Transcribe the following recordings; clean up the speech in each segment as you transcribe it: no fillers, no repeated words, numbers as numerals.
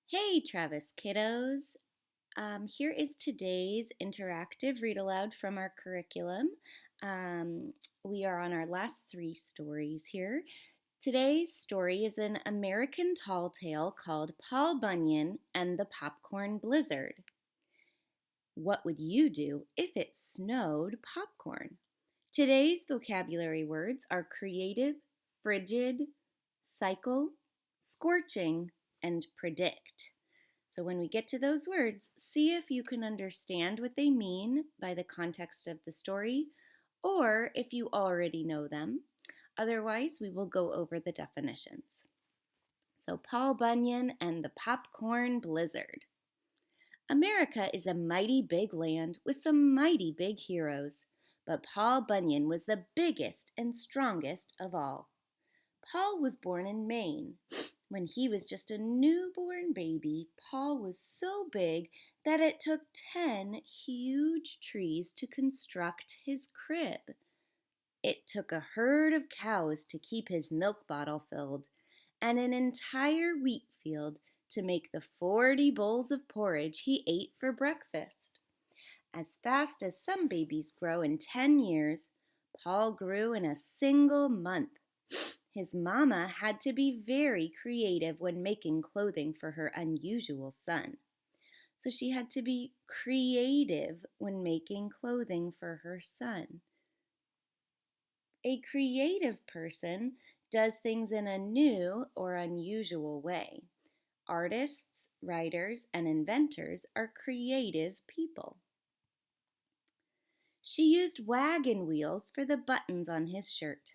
Hey, Travis kiddos. Here is today's interactive read aloud from our curriculum. Um, we are on our last three stories here. Today's story is an American tall tale called Paul Bunyan and the Popcorn Blizzard. What would you do if it snowed popcorn? Today's vocabulary words are creative, frigid, cycle, scorching, and predict. So when we get to those words, see if you can understand what they mean by the context of the story or if you already know them. Otherwise, we will go over the definitions. So, Paul Bunyan and the Popcorn Blizzard. America is a mighty big land with some mighty big heroes, but Paul Bunyan was the biggest and strongest of all. Paul was born in Maine. When he was just a newborn baby, Paul was so big that it took 10 huge trees to construct his crib. It took a herd of cows to keep his milk bottle filled, and an entire wheat field to make the 40 bowls of porridge he ate for breakfast. As fast as some babies grow in 10 years, Paul grew in a single month. His mama had to be very creative when making clothing for her unusual son. So she had to be creative when making clothing for her son. A creative person does things in a new or unusual way. Artists, writers, and inventors are creative people. She used wagon wheels for the buttons on his shirt.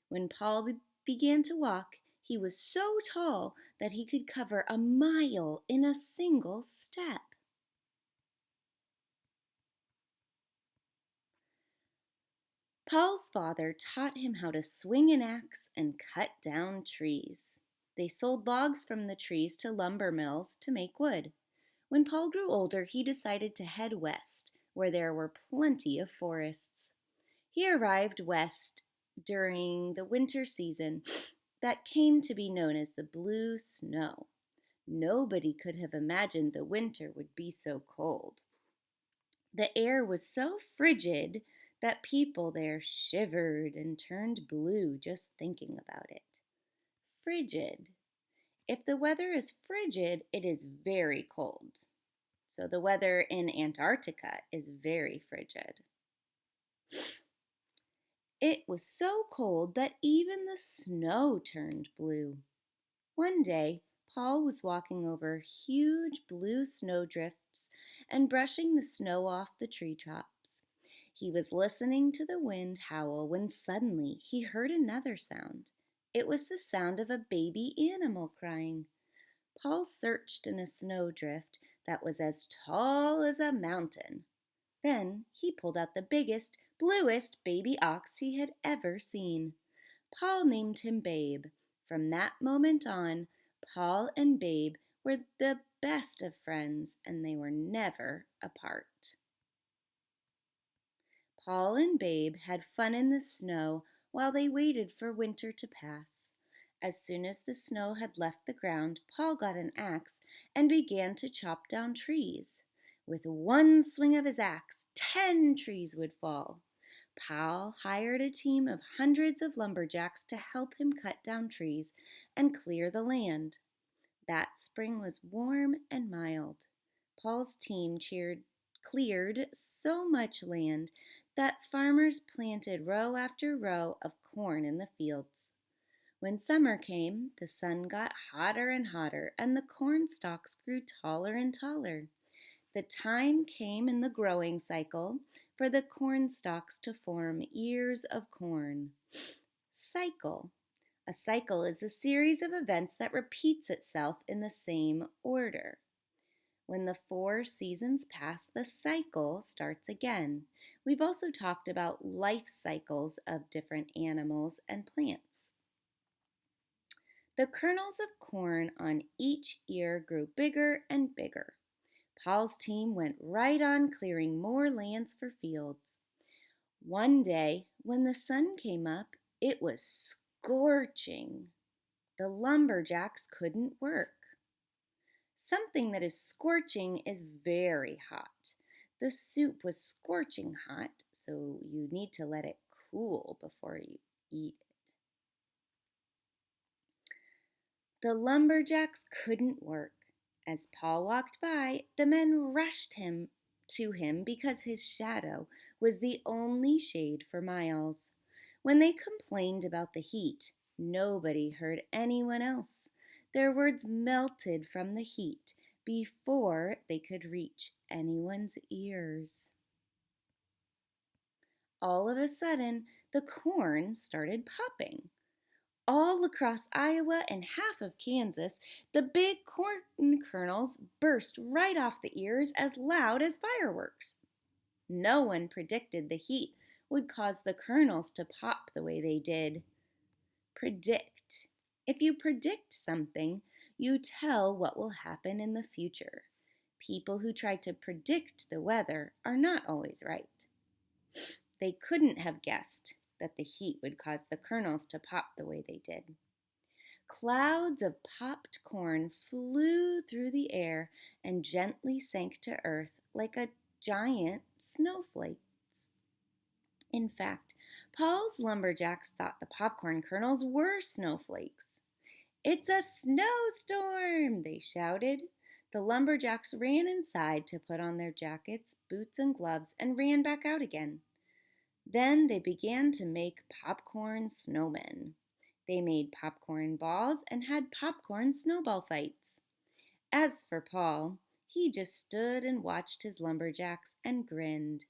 When Paul began to walk, he was so tall that he could cover a mile in a single step. Paul's father taught him how to swing an axe and cut down trees. They sold logs from the trees to lumber mills to make wood. When Paul grew older, he decided to head west, where there were plenty of forests. He arrived west during the winter season that came to be known as the Blue Snow. Nobody could have imagined the winter would be so cold. The air was so frigid that people there shivered and turned blue just thinking about it. Frigid. If the weather is frigid, it is very cold. So the weather in Antarctica is very frigid. It was so cold that even the snow turned blue. One day, Paul was walking over huge blue snowdrifts and brushing the snow off the tree tops. He was listening to the wind howl when suddenly he heard another sound. It was the sound of a baby animal crying. Paul searched in a snowdrift that was as tall as a mountain. Then he pulled out the biggest, bluest baby ox he had ever seen. Paul named him Babe. From that moment on, Paul and Babe were the best of friends, and they were never apart. Paul and Babe had fun in the snow while they waited for winter to pass. As soon as the snow had left the ground, Paul got an axe and began to chop down trees. With one swing of his axe, 10 trees would fall. Paul hired a team of hundreds of lumberjacks to help him cut down trees and clear the land. That spring was warm and mild. Paul's team cleared so much land that farmers planted row after row of corn in the fields. When summer came, the sun got hotter and hotter, and the corn stalks grew taller and taller. The time came in the growing cycle for the corn stalks to form ears of corn. Cycle. A cycle is a series of events that repeats itself in the same order. When the 4 seasons pass, the cycle starts again. We've also talked about life cycles of different animals and plants. The kernels of corn on each ear grew bigger and bigger. Paul's team went right on clearing more lands for fields. One day, when the sun came up, it was scorching. The lumberjacks couldn't work. Something that is scorching is very hot. The soup was scorching hot, so you need to let it cool before you eat it. The lumberjacks couldn't work. As Paul walked by, the men rushed him to him because his shadow was the only shade for miles. When they complained about the heat, nobody heard anyone else. Their words melted from the heat before they could reach anyone's ears. All of a sudden, the corn started popping. All across Iowa and half of Kansas, the big corn kernels burst right off the ears as loud as fireworks. No one predicted the heat would cause the kernels to pop the way they did. Predict. If you predict something, you tell what will happen in the future. People who try to predict the weather are not always right. They couldn't have guessed that the heat would cause the kernels to pop the way they did. Clouds of popped corn flew through the air and gently sank to earth like a giant snowflake. In fact, Paul's lumberjacks thought the popcorn kernels were snowflakes. "It's a snowstorm!" they shouted. The lumberjacks ran inside to put on their jackets, boots, and gloves and ran back out again. Then they began to make popcorn snowmen. They made popcorn balls and had popcorn snowball fights. As for Paul, he just stood and watched his lumberjacks and grinned.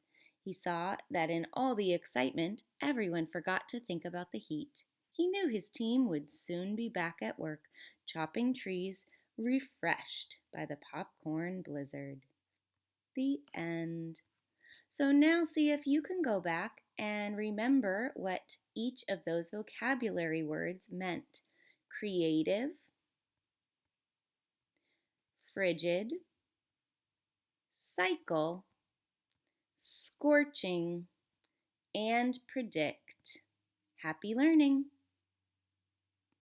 He saw that in all the excitement, everyone forgot to think about the heat. He knew his team would soon be back at work, chopping trees, refreshed by the popcorn blizzard. The end. So now see if you can go back and remember what each of those vocabulary words meant. Creative, frigid, cycle, scorching, and predict. Happy learning!